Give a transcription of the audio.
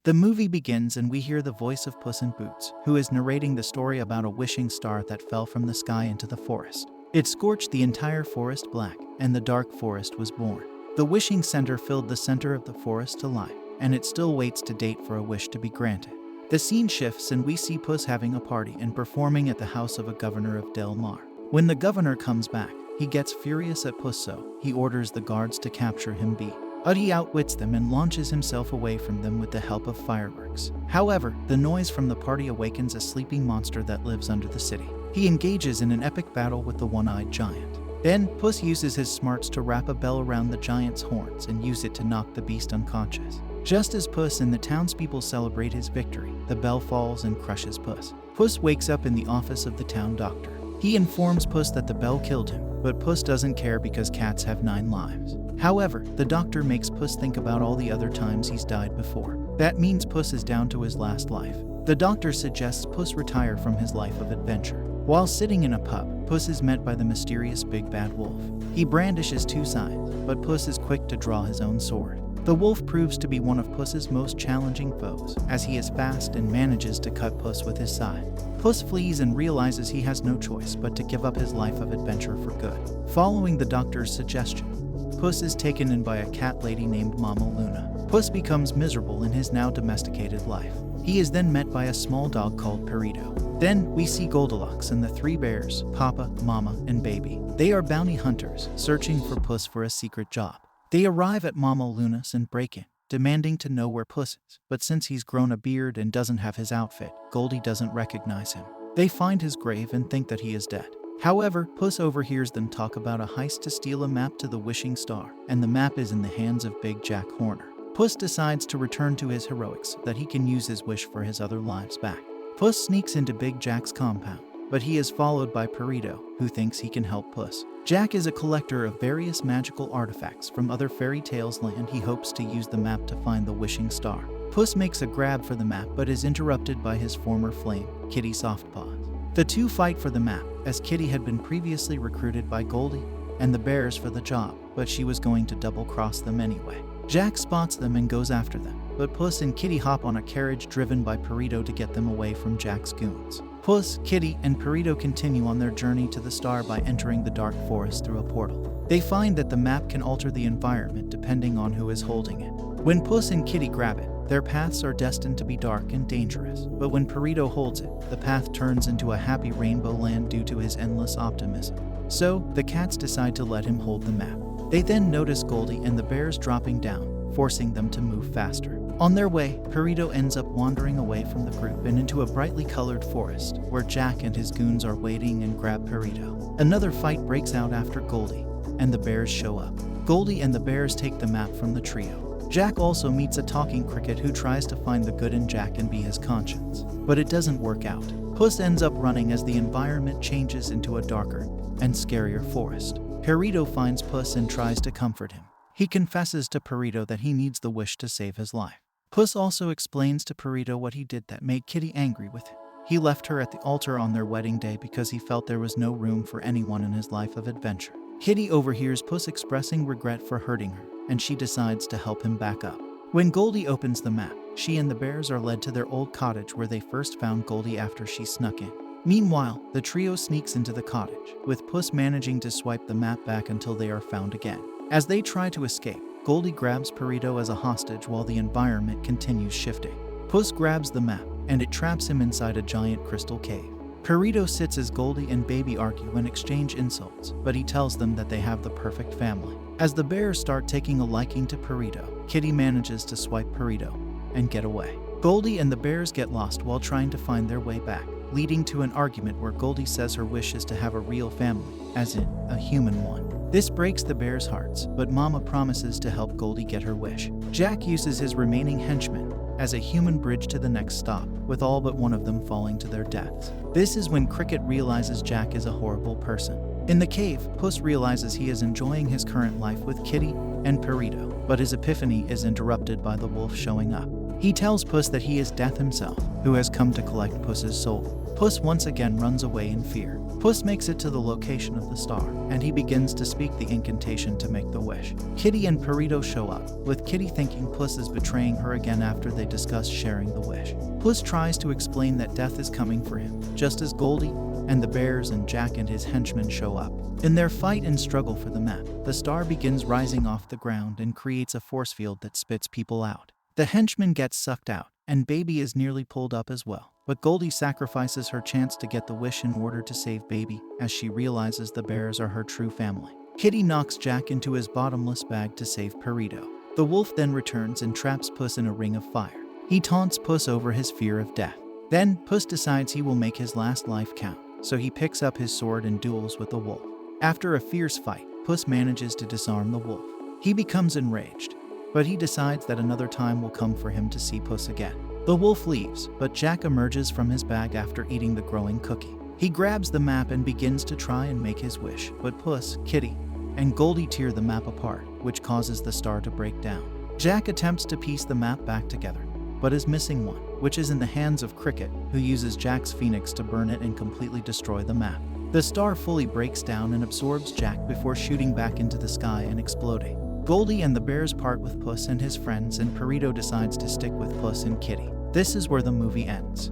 The movie begins and we hear the voice of Puss in Boots, who is narrating the story about a wishing star that fell from the sky into the forest. It scorched the entire forest black, and the dark forest was born. The wishing center filled the center of the forest to life, and it still waits to date for a wish to be granted. The scene shifts and we see Puss having a party and performing at the house of a governor of Del Mar. When the governor comes back, he gets furious at Puss, so he orders the guards to capture him. But he outwits them and launches himself away from them with the help of fireworks. However, the noise from the party awakens a sleeping monster that lives under the city. He engages in an epic battle with the one-eyed giant. Then, Puss uses his smarts to wrap a bell around the giant's horns and use it to knock the beast unconscious. Just as Puss and the townspeople celebrate his victory, the bell falls and crushes Puss. Puss wakes up in the office of the town doctor. He informs Puss that the bell killed him, but Puss doesn't care because cats have 9 lives. However, the doctor makes Puss think about all the other times he's died before. That means Puss is down to his last life. The doctor suggests Puss retire from his life of adventure. While sitting in a pub, Puss is met by the mysterious big bad wolf. He brandishes 2 signs, but Puss is quick to draw his own sword. The wolf proves to be one of Puss's most challenging foes, as he is fast and manages to cut Puss with his scythe. Puss flees and realizes he has no choice but to give up his life of adventure for good. Following the doctor's suggestion, Puss is taken in by a cat lady named Mama Luna. Puss becomes miserable in his now domesticated life. He is then met by a small dog called Perito. Then we see Goldilocks and the 3 bears, Papa, Mama, and Baby. They are bounty hunters, searching for Puss for a secret job. They arrive at Mama Luna's and break in, demanding to know where Puss is. But since he's grown a beard and doesn't have his outfit, Goldie doesn't recognize him. They find his grave and think that he is dead. However, Puss overhears them talk about a heist to steal a map to the wishing star, and the map is in the hands of Big Jack Horner. Puss decides to return to his heroics so that he can use his wish for his other lives back. Puss sneaks into Big Jack's compound, but he is followed by Perito, who thinks he can help Puss. Jack is a collector of various magical artifacts from other fairy tales land. He hopes to use the map to find the wishing star. Puss makes a grab for the map but is interrupted by his former flame, Kitty Softpaws. The two fight for the map, as Kitty had been previously recruited by Goldie and the bears for the job, but she was going to double-cross them anyway. Jack spots them and goes after them, but Puss and Kitty hop on a carriage driven by Perito to get them away from Jack's goons. Puss, Kitty, and Perito continue on their journey to the star by entering the dark forest through a portal. They find that the map can alter the environment depending on who is holding it. When Puss and Kitty grab it, their paths are destined to be dark and dangerous, but when Perito holds it, the path turns into a happy rainbow land due to his endless optimism. So, the cats decide to let him hold the map. They then notice Goldie and the bears dropping down, forcing them to move faster. On their way, Perito ends up wandering away from the group and into a brightly colored forest, where Jack and his goons are waiting and grab Perito. Another fight breaks out after Goldie and the bears show up. Goldie and the bears take the map from the trio. Jack also meets a talking cricket who tries to find the good in Jack and be his conscience, but it doesn't work out. Puss ends up running as the environment changes into a darker and scarier forest. Perito finds Puss and tries to comfort him. He confesses to Perito that he needs the wish to save his life. Puss also explains to Perito what he did that made Kitty angry with him. He left her at the altar on their wedding day because he felt there was no room for anyone in his life of adventure. Kitty overhears Puss expressing regret for hurting her, and she decides to help him back up. When Goldie opens the map, she and the bears are led to their old cottage where they first found Goldie after she snuck in. Meanwhile, the trio sneaks into the cottage, with Puss managing to swipe the map back until they are found again. As they try to escape, Goldie grabs Perito as a hostage while the environment continues shifting. Puss grabs the map, and it traps him inside a giant crystal cave. Perito sits as Goldie and Baby argue and exchange insults, but he tells them that they have the perfect family. As the bears start taking a liking to Perito, Kitty manages to swipe Perito and get away. Goldie and the bears get lost while trying to find their way back, leading to an argument where Goldie says her wish is to have a real family, as in, a human one. This breaks the bears' hearts, but Mama promises to help Goldie get her wish. Jack uses his remaining henchmen as a human bridge to the next stop, with all but one of them falling to their deaths. This is when Cricket realizes Jack is a horrible person. In the cave, Puss realizes he is enjoying his current life with Kitty and Perito, but his epiphany is interrupted by the wolf showing up. He tells Puss that he is Death himself, who has come to collect Puss's soul. Puss once again runs away in fear. Puss makes it to the location of the star, and he begins to speak the incantation to make the wish. Kitty and Perito show up, with Kitty thinking Puss is betraying her again after they discuss sharing the wish. Puss tries to explain that death is coming for him, just as Goldie and the bears and Jack and his henchmen show up. In their fight and struggle for the map, the star begins rising off the ground and creates a force field that spits people out. The henchman gets sucked out, and Baby is nearly pulled up as well. But Goldie sacrifices her chance to get the wish in order to save Baby, as she realizes the bears are her true family. Kitty knocks Jack into his bottomless bag to save Perito. The wolf then returns and traps Puss in a ring of fire. He taunts Puss over his fear of death. Then, Puss decides he will make his last life count, so he picks up his sword and duels with the wolf. After a fierce fight, Puss manages to disarm the wolf. He becomes enraged, but he decides that another time will come for him to see Puss again. The wolf leaves, but Jack emerges from his bag after eating the growing cookie. He grabs the map and begins to try and make his wish, but Puss, Kitty, and Goldie tear the map apart, which causes the star to break down. Jack attempts to piece the map back together, but is missing one, which is in the hands of Cricket, who uses Jack's phoenix to burn it and completely destroy the map. The star fully breaks down and absorbs Jack before shooting back into the sky and exploding. Goldie and the bears part with Puss and his friends, and Perito decides to stick with Puss and Kitty. This is where the movie ends.